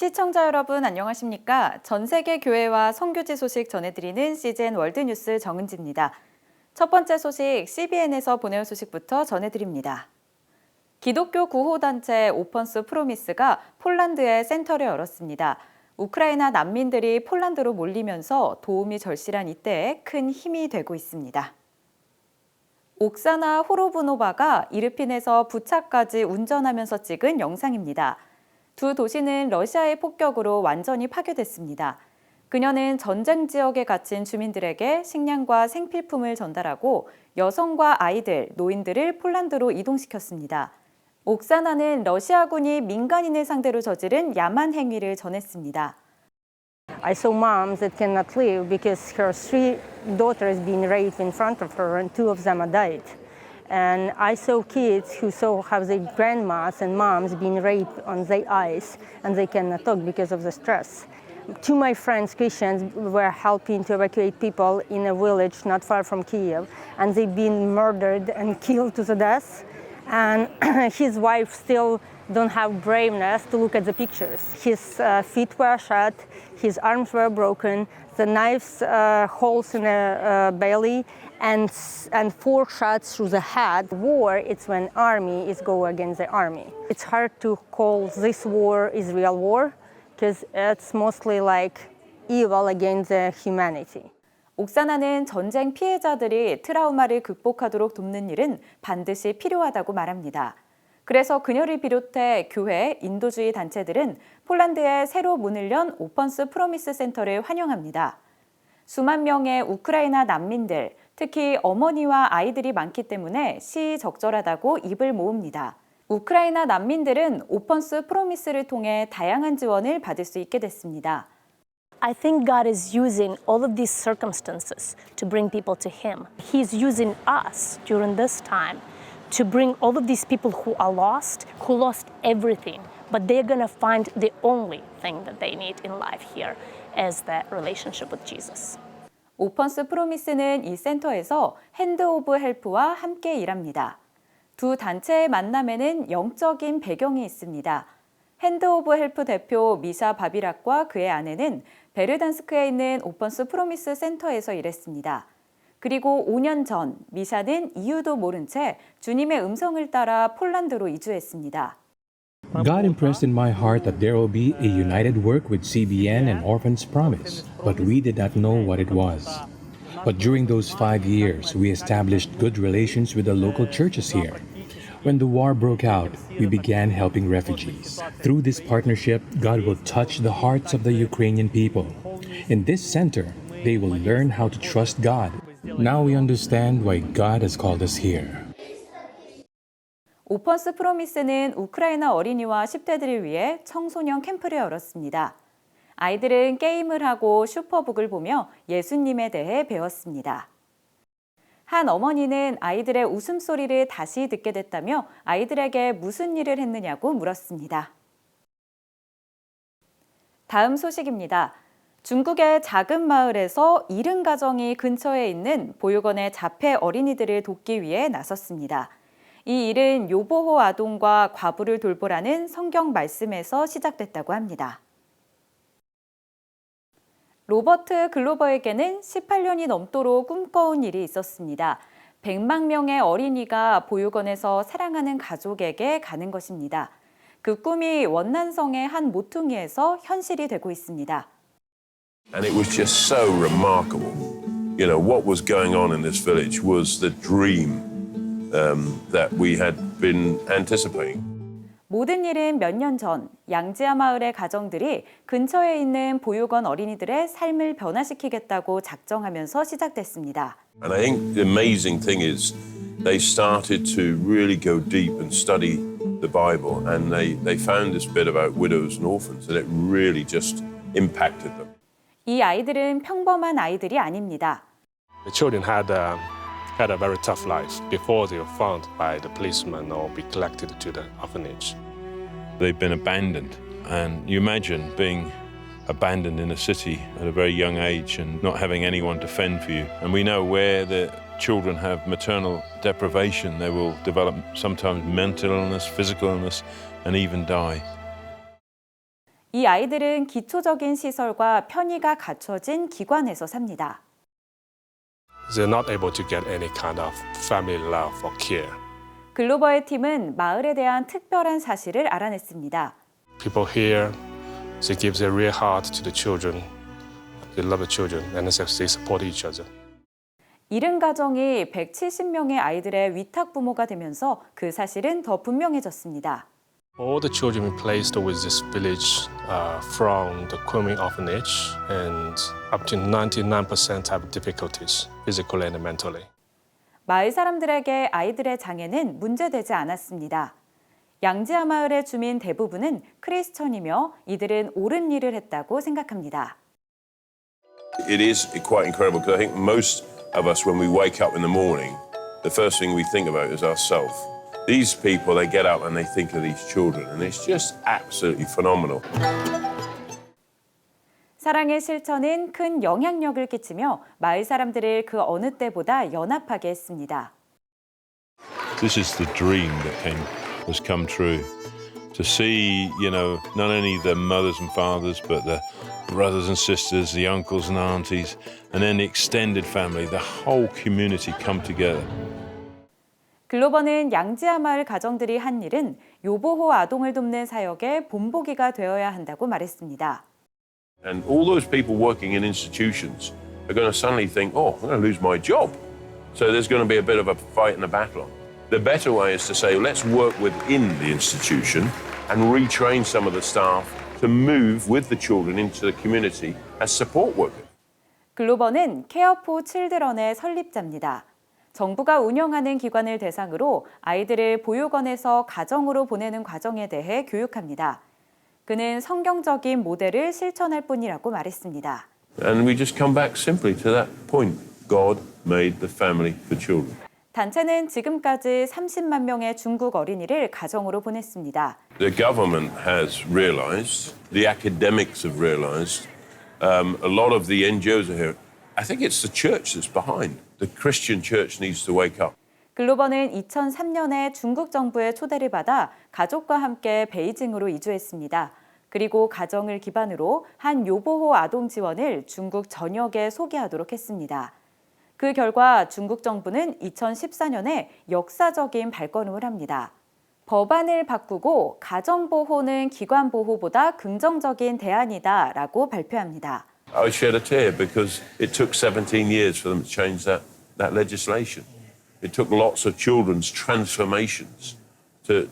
시청자 여러분 안녕하십니까? 전 세계 교회와 선교지 소식 전해드리는 CGN 월드뉴스 정은지입니다. 첫 번째 소식 CBN에서 보내온 소식부터 전해드립니다. 기독교 구호단체 오펀스 프로미스가 폴란드에 센터를 열었습니다. 우크라이나 난민들이 폴란드로 몰리면서 도움이 절실한 이때에 큰 힘이 되고 있습니다. 옥사나 호로브노바가 이르핀에서 부차까지 운전하면서 찍은 영상입니다. 두 도시는 러시아의 폭격으로 완전히 파괴됐습니다. 그녀는 전쟁 지역에 갇힌 주민들에게 식량과 생필품을 전달하고 여성과 아이들, 노인들을 폴란드로 이동시켰습니다. 옥사나는 러시아군이 민간인을 상대로 저지른 야만 행위를 전했습니다. I saw moms that cannot live because her three daughters being raped in front of her and two of them are died. And I saw kids who saw how their grandmas and moms being raped on their eyes and they cannot talk because of the stress. Two of my friends, Christians, were helping to evacuate people in a village not far from Kiev and they've been murdered and killed to the death. And his wife still don't have braveness to look at the pictures. His feet were shot, his arms were broken, the knives holes in the belly, and 4 shots through the head. War, it's when army is go against the army. It's hard to call this war Israel war because it's mostly like evil against the humanity. 옥사나는 전쟁 피해자들이 트라우마를 극복하도록 돕는 일은 반드시 필요하다고 말합니다. 그래서 그녀를 비롯해 교회, 인도주의 단체들은 폴란드에 새로 문을 연 오펀스 프로미스 센터를 환영합니다. 수만 명의 우크라이나 난민들, 특히 어머니와 아이들이 많기 때문에 시의적절하다고 입을 모읍니다. 우크라이나 난민들은 오펀스 프로미스를 통해 다양한 지원을 받을 수 있게 됐습니다. I think God is using all of these circumstances to bring people to Him. He's using us during this time to bring all of these people who are lost, who lost everything, but they're going to find the only thing that they need in life here as the relationship with Jesus. 오펀스 프로미스는 이 센터에서 핸드 오브 헬프와 함께 일합니다. 두 단체의 만남에는 영적인 배경이 있습니다. 핸드 오브 헬프 대표 미샤 바비락과 그의 아내는 베르단스크에 있는 오펀스 프로미스 센터에서 일했습니다. 그리고 5년 전 미샤는 이유도 모른 채 주님의 음성을 따라 폴란드로 이주했습니다. God impressed in my heart that there will be a united work with CBN and Orphans Promise, but we did not know what it was. But during those 5 years, we established good relations with the local churches here. When the war broke out, we began helping refugees. Through this partnership, God will touch the hearts of the Ukrainian people. In this center, they will learn how to trust God. Now we understand why God has called us here. 오펀스 프로미스는 우크라이나 어린이와 10대들을 위해 청소년 캠프를 열었습니다. 아이들은 게임을 하고 슈퍼북을 보며 예수님에 대해 배웠습니다. 한 어머니는 아이들의 웃음소리를 다시 듣게 됐다며 아이들에게 무슨 일을 했느냐고 물었습니다. 다음 소식입니다. 중국의 작은 마을에서 70가정이 근처에 있는 보육원의 자폐 어린이들을 돕기 위해 나섰습니다. 이 일은 요보호 아동과 과부를 돌보라는 성경 말씀에서 시작됐다고 합니다. 로버트 글로버에게는 18년이 넘도록 꿈꿔온 일이 있었습니다. 100만 명의 어린이가 보육원에서 사랑하는 가족에게 가는 것입니다. 그 꿈이 원난성의 한 모퉁이에서 현실이 되고 있습니다. And it was just so remarkable. You know, what was going on in this village was the dream that we had been anticipating. 모든 일은 몇 년 전 양지아 마을의 가정들이 근처에 있는 보육원 어린이들의 삶을 변화시키겠다고 작정하면서 시작됐습니다. And I think the amazing thing is they started to really go deep and study the Bible and they found this bit about widows and orphans and it really just impacted them. 이 아이들은 평범한 아이들이 아닙니다. The children had a very tough life before they were found by the policemen or be collected to the orphanage. They've been abandoned, and you imagine being abandoned in a city at a very young age and not having anyone to fend for you. And we know where the children have maternal deprivation, they will develop sometimes mental illness, physical illness, and even die. 이 아이들은 기초적인 시설과 편의가 갖춰진 기관에서 삽니다. They're not able to get any kind of family love or care. 글로벌 팀은 마을에 대한 특별한 사실을 알아냈습니다. People here, they give their real heart to the children. They love the children and they support each other. 70가정이 170명의 아이들의 위탁 부모가 되면서 그 사실은 더 분명해졌습니다. All the children placed with this village from the Kunming orphanage, and up to 99% have difficulties, physically and mentally. 마을 사람들에게 아이들의 장애는 문제되지 않았습니다. 양지아 마을의 주민 대부분은 크리스천이며 이들은 옳은 일을 했다고 생각합니다. It is quite incredible because I think most of us, when we wake up in the morning, the first thing we think about is ourselves. These people, they get up and they think of these children, and it's just absolutely phenomenal. 사랑의 실천은 큰 영향력을 끼치며 마을 사람들을 그 어느 때보다 연합하게 했습니다. This is the dream that has come true. To see, not only the mothers and fathers, but the brothers and sisters, the uncles and aunties, and then the extended family, the whole community come together. 글로벌은 양지아 마을 가정들이 한 일은 요보호 아동을 돕는 사역의 본보기가 되어야 한다고 말했습니다. And all those people working in institutions are going to suddenly think, oh, I'm going to lose my job. So there's going to be a bit of a fight and a battle. The better way is to say, let's work within the institution and retrain some of the staff to move with the children into the community as support workers. 글로벌은 케어 포 칠드런의 설립자입니다. 정부가 운영하는 기관을 대상으로 아이들을 보육원에서 가정으로 보내는 과정에 대해 교육합니다. 그는 성경적인 모델을 실천할 뿐이라고 말했습니다. And we just come back simply to that point. God made the family for children. 단체는 지금까지 30만 명의 중국 어린이를 가정으로 보냈습니다. The government has realized, the academics have realized, a lot of the NGOs are here. I think it's the church that's behind. The Christian church needs to wake up. 글로벌은 2003년에 중국 정부의 초대를 받아 가족과 함께 베이징으로 이주했습니다. 그리고 가정을 기반으로 한 요보호 아동 지원을 중국 전역에 소개하도록 했습니다. 그 결과 중국 정부는 2014년에 역사적인 발걸음을 합니다. 법안을 바꾸고 가정보호는 기관보호보다 긍정적인 대안이다라고 발표합니다. I shed a tear because it took 17 years for them to change that legislation. It took lots of children's transformations to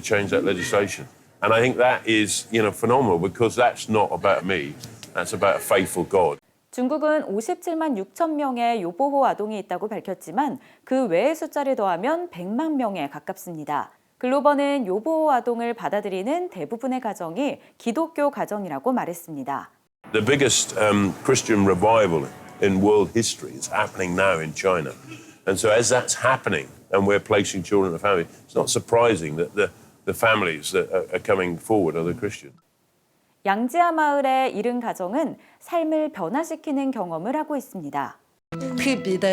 change that legislation. And I think that is, phenomenal because that's not about me. That's about a faithful God. 중국은 57만 6천 명의 요보호 아동이 있다고 밝혔지만 그 외의 숫자를 더하면 100만 명에 가깝습니다. 글로벌은 요보호 아동을 받아들이는 대부분의 가정이 기독교 가정이라고 말했습니다. The biggest Christian revival in world history is happening now in China. And so as that's happening and we're placing children in the family, it's not surprising that the families that are coming forward are the Christians. 양지아 마을의 70가정은 삶을 변화시키는 경험을 하고 있습니다. 特别的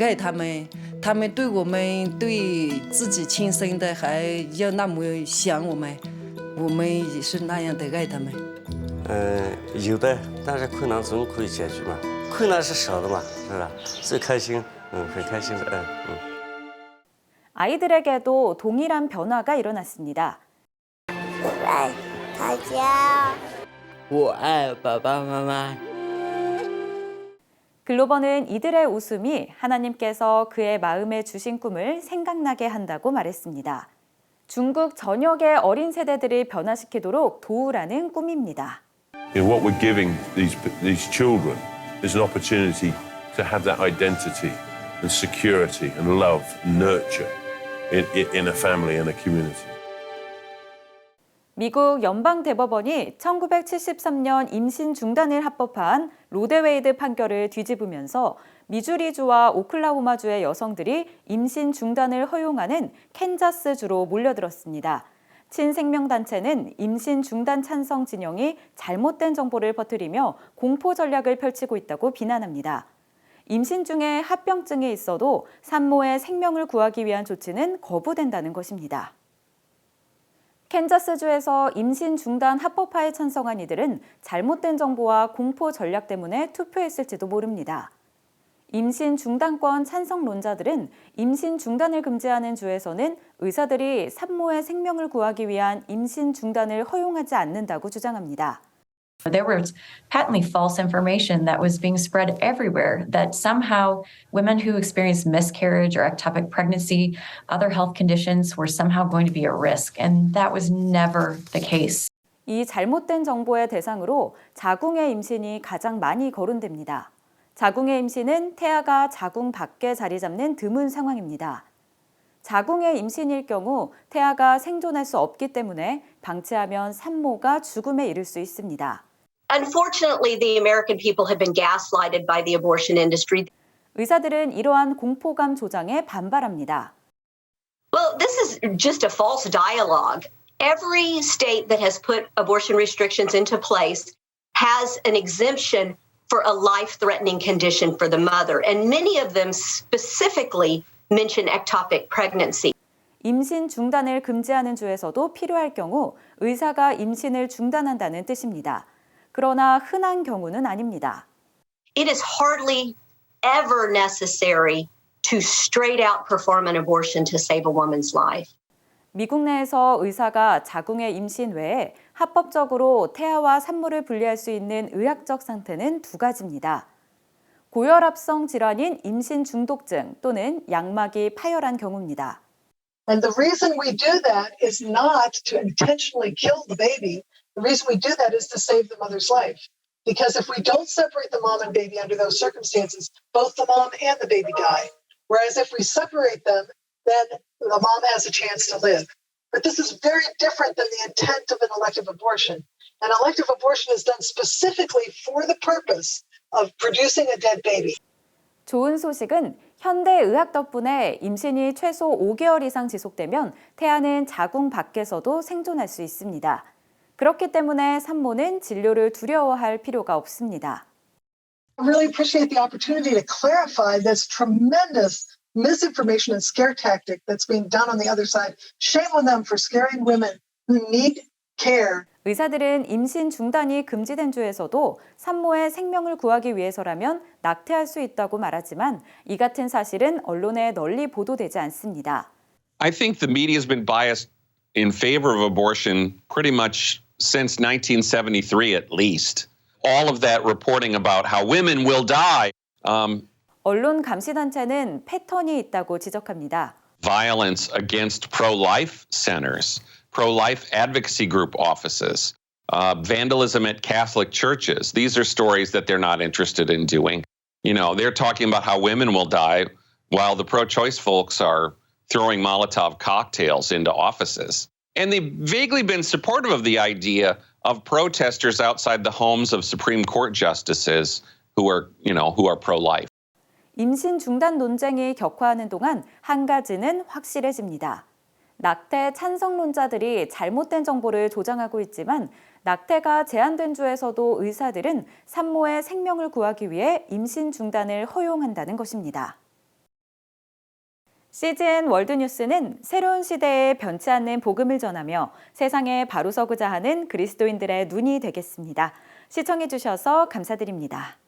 爱他们，他们对我们对自己亲生的还要那么想我们也是那样的爱他们。有的，但是困难总可以解决嘛，困难是少的嘛，是吧？最开心，很开心的，아이들에게도 동일한 변화가 일어났습니다. 我爱爸爸妈妈。 글로벌은 이들의 웃음이 하나님께서 그의 마음에 주신 꿈을 생각나게 한다고 말했습니다. 중국 전역의 어린 세대들을 변화시키도록 도우라는 꿈입니다. What we're giving these children is an opportunity to have that identity and security and love, nurture in a family and a community. 미국 연방대법원이 1973년 임신 중단을 합법화한 로데웨이드 판결을 뒤집으면서 미주리주와 오클라호마주의 여성들이 임신 중단을 허용하는 캔자스주로 몰려들었습니다. 친생명단체는 임신 중단 찬성 진영이 잘못된 정보를 퍼뜨리며 공포 전략을 펼치고 있다고 비난합니다. 임신 중에 합병증이 있어도 산모의 생명을 구하기 위한 조치는 거부된다는 것입니다. 캔자스주에서 임신 중단 합법화에 찬성한 이들은 잘못된 정보와 공포 전략 때문에 투표했을지도 모릅니다. 임신 중단권 찬성론자들은 임신 중단을 금지하는 주에서는 의사들이 산모의 생명을 구하기 위한 임신 중단을 허용하지 않는다고 주장합니다. There was patently false information that was being spread everywhere that somehow women who experienced miscarriage or ectopic pregnancy, other health conditions were somehow going to be at risk, and that was never the case. 이 잘못된 정보의 대상으로 자궁의 임신이 가장 많이 거론됩니다. 자궁의 임신은 태아가 자궁 밖에 자리 잡는 드문 상황입니다. 자궁의 임신일 경우 태아가 생존할 수 없기 때문에 방치하면 산모가 죽음에 이를 수 있습니다. Unfortunately, the American people have been gaslighted by the abortion industry. 의사들은 이러한 공포감 조장에 반발합니다. Well, this is just a false dialogue. Every state that has put abortion restrictions into place has an exemption for a life-threatening condition for the mother, and many of them specifically mention ectopic pregnancy. 임신 중단을 금지하는 주에서도 필요할 경우 의사가 임신을 중단한다는 뜻입니다. 그러나 흔한 경우는 아닙니다. It is hardly ever necessary to straight out perform an abortion to save a woman's life. 미국 내에서 의사가 자궁의 임신 외에 합법적으로 태아와 산모를 분리할 수 있는 의학적 상태는 두 가지입니다. 고혈압성 질환인 임신 중독증 또는 양막이 파열한 경우입니다. And the reason we do that is not to intentionally kill the baby. The reason we do that is to save the mother's life. Because if we don't separate the mom and baby under those circumstances, both the mom and the baby die. Whereas if we separate them, then the mom has a chance to live. But this is very different than the intent of an elective abortion. An elective abortion is done specifically for the purpose of producing a dead baby. 좋은 소식은 현대 의학 덕분에 임신이 최소 5개월 이상 지속되면 태아는 자궁 밖에서도 생존할 수 있습니다. 그렇기 때문에 산모는 진료를 두려워할 필요가 없습니다. I really appreciate the opportunity to clarify this tremendous misinformation and scare tactic that's being done on the other side. Shame on them for scaring women who need care. 의사들은 임신 중단이 금지된 주에서도 산모의 생명을 구하기 위해서라면 낙태할 수 있다고 말하지만 이 같은 사실은 언론에 널리 보도되지 않습니다. I think the media has been biased in favor of abortion pretty much since 1973 at least. All of that reporting about how women will die. 언론 감시단체는 패턴이 있다고 지적합니다. Violence against pro-life centers, pro-life advocacy group offices, vandalism at Catholic churches. These are stories that they're not interested in doing. You know, they're talking about how women will die while the pro-choice folks are throwing Molotov cocktails into offices. And they've vaguely been supportive of the idea of protesters outside the homes of Supreme Court justices who are pro-life. 임신 중단 논쟁이 격화하는 동안 한 가지는 확실해집니다. 낙태 찬성론자들이 잘못된 정보를 조장하고 있지만 낙태가 제한된 주에서도 의사들은 산모의 생명을 구하기 위해 임신 중단을 허용한다는 것입니다. CGN 월드뉴스는 새로운 시대에 변치 않는 복음을 전하며 세상에 바로 서고자 하는 그리스도인들의 눈이 되겠습니다. 시청해 주셔서 감사드립니다.